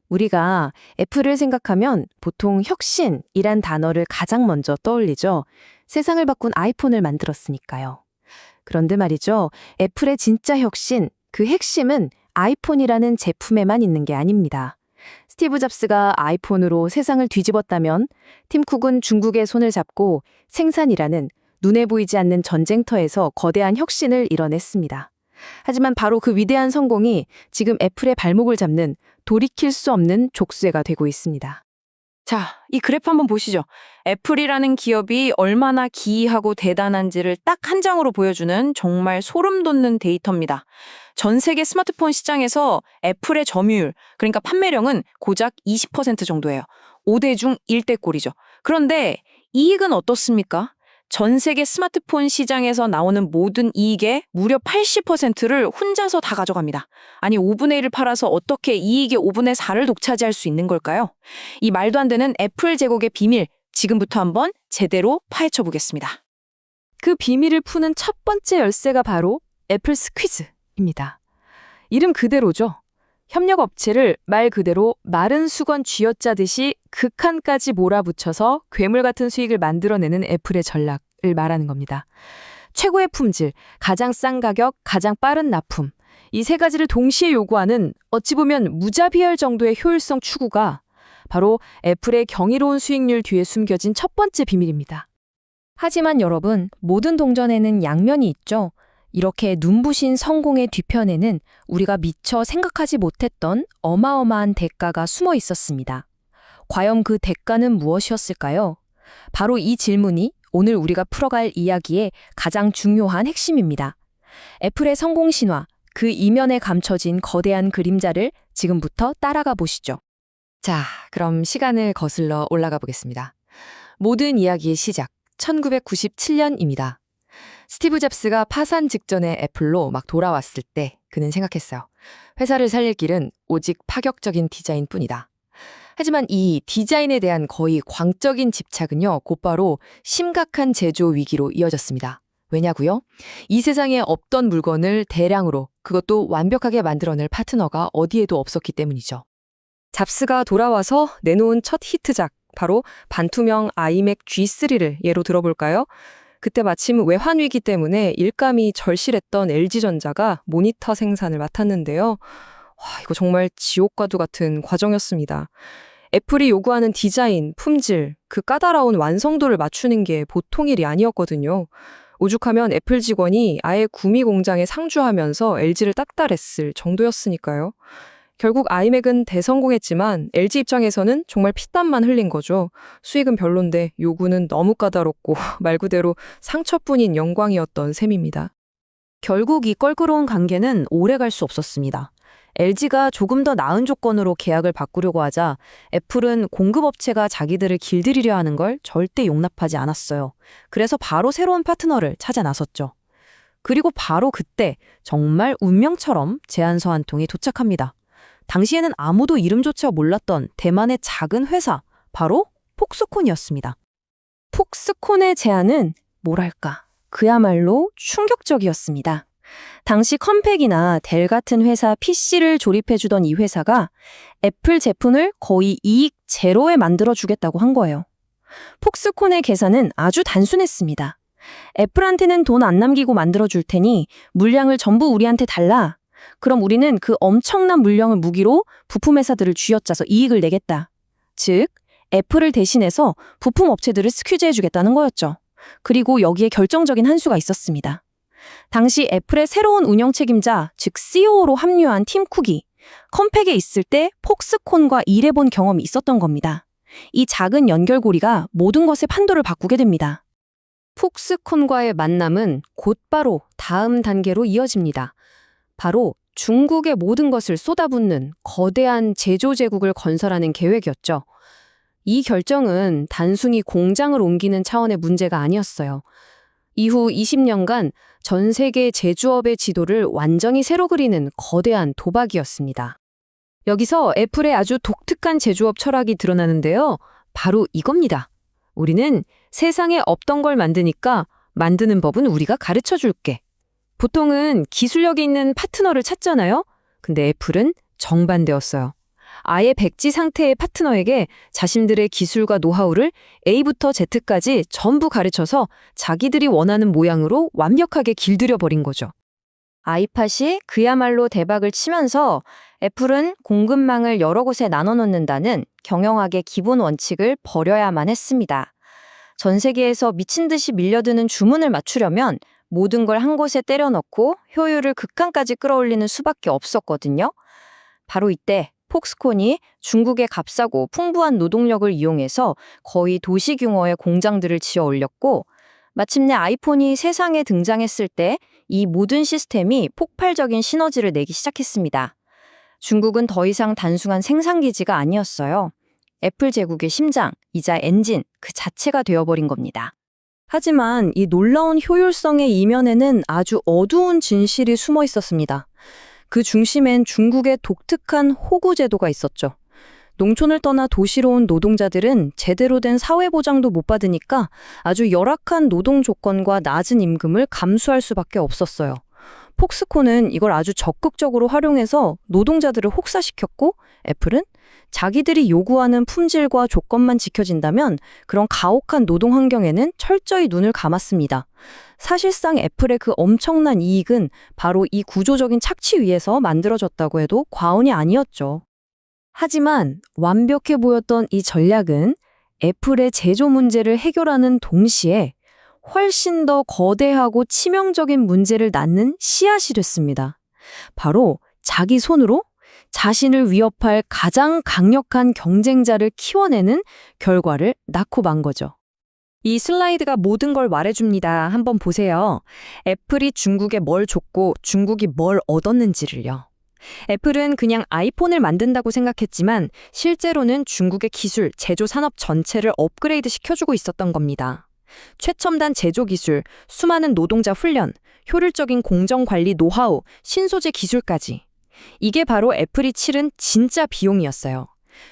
우리가 애플을 생각하면 보통 혁신이란 단어를 가장 먼저 떠올리죠. 세상을 바꾼 아이폰을 만들었으니까요. 그런데 말이죠. 애플의 진짜 혁신, 그 핵심은 아이폰이라는 제품에만 있는 게 아닙니다. 스티브 잡스가 아이폰으로 세상을 뒤집었다면 팀 쿡은 중국의 손을 잡고 생산이라는 눈에 보이지 않는 전쟁터에서 거대한 혁신을 이뤄냈습니다. 하지만 바로 그 위대한 성공이 지금 애플의 발목을 잡는 돌이킬 수 없는 족쇄가 되고 있습니다. 자, 이 그래프 한번 보시죠. 애플이라는 기업이 얼마나 기이하고 대단한지를 딱 한 장으로 보여주는 정말 소름 돋는 데이터입니다. 전 세계 스마트폰 시장에서 애플의 점유율, 그러니까 판매량은 고작 20% 정도예요. 5대 중 1대 꼴이죠. 그런데 이익은 어떻습니까? 전 세계 스마트폰 시장에서 나오는 모든 이익의 무려 80%를 혼자서 다 가져갑니다. 아니 5분의 1을 팔아서 어떻게 이익의 5분의 4를 독차지할 수 있는 걸까요? 이 말도 안 되는 애플 제국의 비밀, 지금부터 한번 제대로 파헤쳐 보겠습니다. 그 비밀을 푸는 첫 번째 열쇠가 바로 애플 스퀴즈입니다. 이름 그대로죠. 협력업체를 말 그대로 마른 수건 쥐어짜듯이 극한까지 몰아붙여서 괴물 같은 수익을 만들어내는 애플의 전략을 말하는 겁니다. 최고의 품질, 가장 싼 가격, 가장 빠른 납품. 이 세 가지를 동시에 요구하는 어찌 보면 무자비할 정도의 효율성 추구가 바로 애플의 경이로운 수익률 뒤에 숨겨진 첫 번째 비밀입니다. 하지만 여러분, 모든 동전에는 양면이 있죠. 이렇게 눈부신 성공의 뒤편에는 우리가 미처 생각하지 못했던 어마어마한 대가가 숨어 있었습니다. 과연 그 대가는 무엇이었을까요? 바로 이 질문이 오늘 우리가 풀어갈 이야기의 가장 중요한 핵심입니다. 애플의 성공 신화, 그 이면에 감춰진 거대한 그림자를 지금부터 따라가 보시죠. 자, 그럼 시간을 거슬러 올라가 보겠습니다. 모든 이야기의 시작, 1997년입니다. 스티브 잡스가 파산 직전에 애플로 막 돌아왔을 때 그는 생각했어요. 회사를 살릴 길은 오직 파격적인 디자인뿐이다. 하지만 이 디자인에 대한 거의 광적인 집착은요, 곧바로 심각한 제조 위기로 이어졌습니다. 왜냐고요? 이 세상에 없던 물건을 대량으로, 그것도 완벽하게 만들어낼 파트너가 어디에도 없었기 때문이죠. 잡스가 돌아와서 내놓은 첫 히트작, 바로 반투명 아이맥 G3를 예로 들어볼까요? 그때 마침 외환위기 때문에 일감이 절실했던 LG전자가 모니터 생산을 맡았는데요. 이거 정말 지옥과도 같은 과정이었습니다. 애플이 요구하는 디자인, 품질, 그 까다로운 완성도를 맞추는 게 보통 일이 아니었거든요. 오죽하면 애플 직원이 아예 구미 공장에 상주하면서 LG를 딱달했을 정도였으니까요. 결국 아이맥은 대성공했지만 LG 입장에서는 정말 피땀만 흘린 거죠. 수익은 별론데 요구는 너무 까다롭고 말 그대로 상처뿐인 영광이었던 셈입니다. 결국 이 껄끄러운 관계는 오래 갈 수 없었습니다. LG가 조금 더 나은 조건으로 계약을 바꾸려고 하자 애플은 공급업체가 자기들을 길들이려 하는 걸 절대 용납하지 않았어요. 그래서 바로 새로운 파트너를 찾아 나섰죠. 그리고 바로 그때 정말 운명처럼 제안서 한 통이 도착합니다. 당시에는 아무도 이름조차 몰랐던 대만의 작은 회사, 바로 폭스콘이었습니다. 폭스콘의 제안은 뭐랄까, 그야말로 충격적이었습니다. 당시 컴팩이나 델 같은 회사 PC를 조립해주던 이 회사가 애플 제품을 거의 이익 제로에 만들어주겠다고 한 거예요. 폭스콘의 계산은 아주 단순했습니다. 애플한테는 돈 안 남기고 만들어줄 테니 물량을 전부 우리한테 달라. 그럼 우리는 그 엄청난 물량을 무기로 부품 회사들을 쥐어짜서 이익을 내겠다. 즉, 애플을 대신해서 부품 업체들을 스퀴즈해주겠다는 거였죠. 그리고 여기에 결정적인 한 수가 있었습니다. 당시 애플의 새로운 운영 책임자, 즉 CEO로 합류한 팀 쿡이 컴팩에 있을 때 폭스콘과 일해본 경험이 있었던 겁니다. 이 작은 연결고리가 모든 것의 판도를 바꾸게 됩니다. 폭스콘과의 만남은 곧바로 다음 단계로 이어집니다. 바로 중국의 모든 것을 쏟아붓는 거대한 제조제국을 건설하는 계획이었죠. 이 결정은 단순히 공장을 옮기는 차원의 문제가 아니었어요. 이후 20년간 전 세계 제조업의 지도를 완전히 새로 그리는 거대한 도박이었습니다. 여기서 애플의 아주 독특한 제조업 철학이 드러나는데요. 바로 이겁니다. 우리는 세상에 없던 걸 만드니까 만드는 법은 우리가 가르쳐 줄게. 보통은 기술력이 있는 파트너를 찾잖아요. 근데 애플은 정반대였어요. 아예 백지 상태의 파트너에게 자신들의 기술과 노하우를 A부터 Z까지 전부 가르쳐서 자기들이 원하는 모양으로 완벽하게 길들여 버린 거죠. 아이팟이 그야말로 대박을 치면서 애플은 공급망을 여러 곳에 나눠 놓는다는 경영학의 기본 원칙을 버려야만 했습니다. 전 세계에서 미친 듯이 밀려드는 주문을 맞추려면 모든 걸 한 곳에 때려 넣고 효율을 극한까지 끌어올리는 수밖에 없었거든요. 바로 이때 폭스콘이 중국의 값싸고 풍부한 노동력을 이용해서 거의 도시 규모의 공장들을 지어 올렸고, 마침내 아이폰이 세상에 등장했을 때 이 모든 시스템이 폭발적인 시너지를 내기 시작했습니다. 중국은 더 이상 단순한 생산기지가 아니었어요. 애플 제국의 심장이자 엔진 그 자체가 되어버린 겁니다. 하지만 이 놀라운 효율성의 이면에는 아주 어두운 진실이 숨어 있었습니다. 그 중심엔 중국의 독특한 호구 제도가 있었죠. 농촌을 떠나 도시로 온 노동자들은 제대로 된 사회보장도 못 받으니까 아주 열악한 노동 조건과 낮은 임금을 감수할 수밖에 없었어요. 폭스콘은 이걸 아주 적극적으로 활용해서 노동자들을 혹사시켰고, 애플은 자기들이 요구하는 품질과 조건만 지켜진다면 그런 가혹한 노동 환경에는 철저히 눈을 감았습니다. 사실상 애플의 그 엄청난 이익은 바로 이 구조적인 착취 위에서 만들어졌다고 해도 과언이 아니었죠. 하지만 완벽해 보였던 이 전략은 애플의 제조 문제를 해결하는 동시에 훨씬 더 거대하고 치명적인 문제를 낳는 씨앗이 됐습니다. 바로 자기 손으로 자신을 위협할 가장 강력한 경쟁자를 키워내는 결과를 낳고 만 거죠. 이 슬라이드가 모든 걸 말해줍니다. 한번 보세요. 애플이 중국에 뭘 줬고 중국이 뭘 얻었는지를요. 애플은 그냥 아이폰을 만든다고 생각했지만 실제로는 중국의 기술, 제조 산업 전체를 업그레이드 시켜주고 있었던 겁니다. 최첨단 제조 기술, 수많은 노동자 훈련, 효율적인 공정 관리 노하우, 신소재 기술까지. 이게 바로 애플이 치른 진짜 비용이었어요.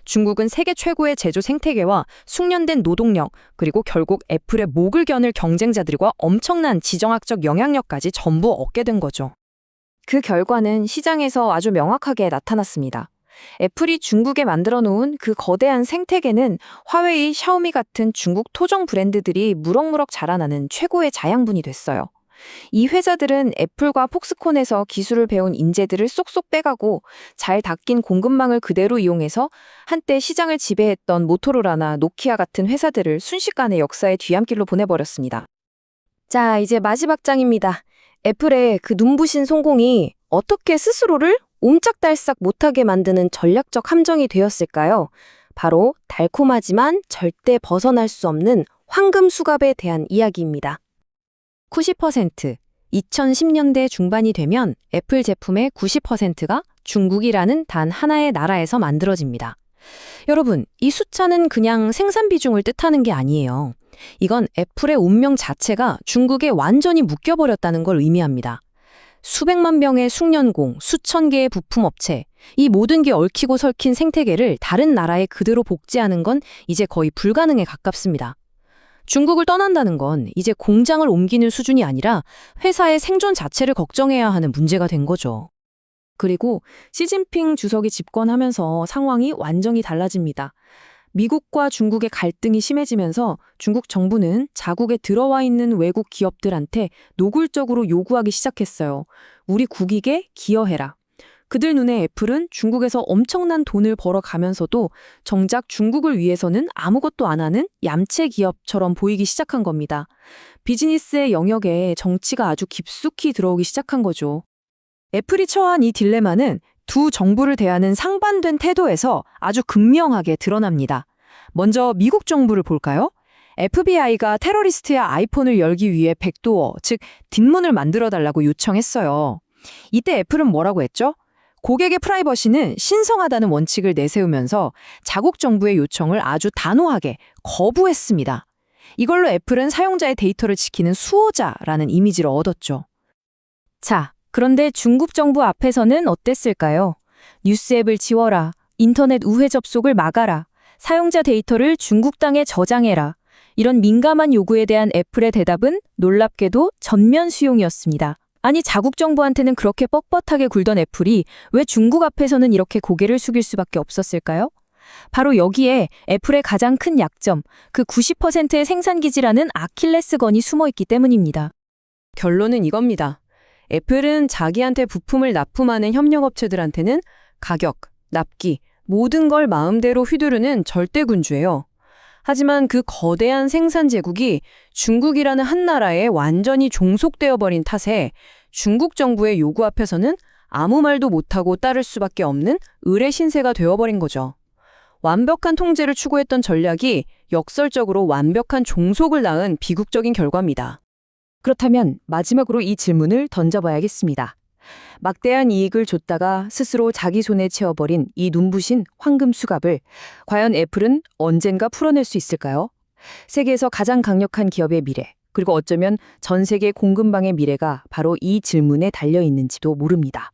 중국은 세계 최고의 제조 생태계와 숙련된 노동력, 그리고 결국 애플의 목을 겨눌 경쟁자들과 엄청난 지정학적 영향력까지 전부 얻게 된 거죠. 그 결과는 시장에서 아주 명확하게 나타났습니다. 애플이 중국에 만들어 놓은 그 거대한 생태계는 화웨이, 샤오미 같은 중국 토종 브랜드들이 무럭무럭 자라나는 최고의 자양분이 됐어요. 이 회사들은 애플과 폭스콘에서 기술을 배운 인재들을 쏙쏙 빼가고 잘 닦인 공급망을 그대로 이용해서 한때 시장을 지배했던 모토로라나 노키아 같은 회사들을 순식간에 역사의 뒤안길로 보내버렸습니다. 자, 이제 마지막 장입니다. 애플의 그 눈부신 성공이 어떻게 스스로를 옴짝달싹 못하게 만드는 전략적 함정이 되었을까요? 바로 달콤하지만 절대 벗어날 수 없는 황금 수갑에 대한 이야기입니다. 90%, 2010년대 중반이 되면 애플 제품의 90%가 중국이라는 단 하나의 나라에서 만들어집니다. 여러분, 이 숫자는 그냥 생산 비중을 뜻하는 게 아니에요. 이건 애플의 운명 자체가 중국에 완전히 묶여버렸다는 걸 의미합니다. 수백만 명의 숙련공, 수천 개의 부품업체, 이 모든 게 얽히고 설킨 생태계를 다른 나라에 그대로 복제하는 건 이제 거의 불가능에 가깝습니다. 중국을 떠난다는 건 이제 공장을 옮기는 수준이 아니라 회사의 생존 자체를 걱정해야 하는 문제가 된 거죠. 그리고 시진핑 주석이 집권하면서 상황이 완전히 달라집니다. 미국과 중국의 갈등이 심해지면서 중국 정부는 자국에 들어와 있는 외국 기업들한테 노골적으로 요구하기 시작했어요. 우리 국익에 기여해라. 그들 눈에 애플은 중국에서 엄청난 돈을 벌어가면서도 정작 중국을 위해서는 아무것도 안 하는 얌체 기업처럼 보이기 시작한 겁니다. 비즈니스의 영역에 정치가 아주 깊숙이 들어오기 시작한 거죠. 애플이 처한 이 딜레마는 두 정부를 대하는 상반된 태도에서 아주 극명하게 드러납니다. 먼저 미국 정부를 볼까요? FBI가 테러리스트의 아이폰을 열기 위해 백도어, 즉 뒷문을 만들어달라고 요청했어요. 이때 애플은 뭐라고 했죠? 고객의 프라이버시는 신성하다는 원칙을 내세우면서 자국 정부의 요청을 아주 단호하게 거부했습니다. 이걸로 애플은 사용자의 데이터를 지키는 수호자라는 이미지를 얻었죠. 자, 그런데 중국 정부 앞에서는 어땠을까요? 뉴스 앱을 지워라, 인터넷 우회 접속을 막아라, 사용자 데이터를 중국 땅에 저장해라. 이런 민감한 요구에 대한 애플의 대답은 놀랍게도 전면 수용이었습니다. 아니 자국 정부한테는 그렇게 뻣뻣하게 굴던 애플이 왜 중국 앞에서는 이렇게 고개를 숙일 수밖에 없었을까요? 바로 여기에 애플의 가장 큰 약점, 그 90%의 생산기지라는 아킬레스건이 숨어 있기 때문입니다. 결론은 이겁니다. 애플은 자기한테 부품을 납품하는 협력업체들한테는 가격, 납기, 모든 걸 마음대로 휘두르는 절대군주예요. 하지만 그 거대한 생산 제국이 중국이라는 한 나라에 완전히 종속되어 버린 탓에 중국 정부의 요구 앞에서는 아무 말도 못하고 따를 수밖에 없는 을의 신세가 되어버린 거죠. 완벽한 통제를 추구했던 전략이 역설적으로 완벽한 종속을 낳은 비극적인 결과입니다. 그렇다면 마지막으로 이 질문을 던져봐야겠습니다. 막대한 이익을 줬다가 스스로 자기 손에 채워버린 이 눈부신 황금 수갑을 과연 애플은 언젠가 풀어낼 수 있을까요? 세계에서 가장 강력한 기업의 미래, 그리고 어쩌면 전 세계 공급망의 미래가 바로 이 질문에 달려 있는지도 모릅니다.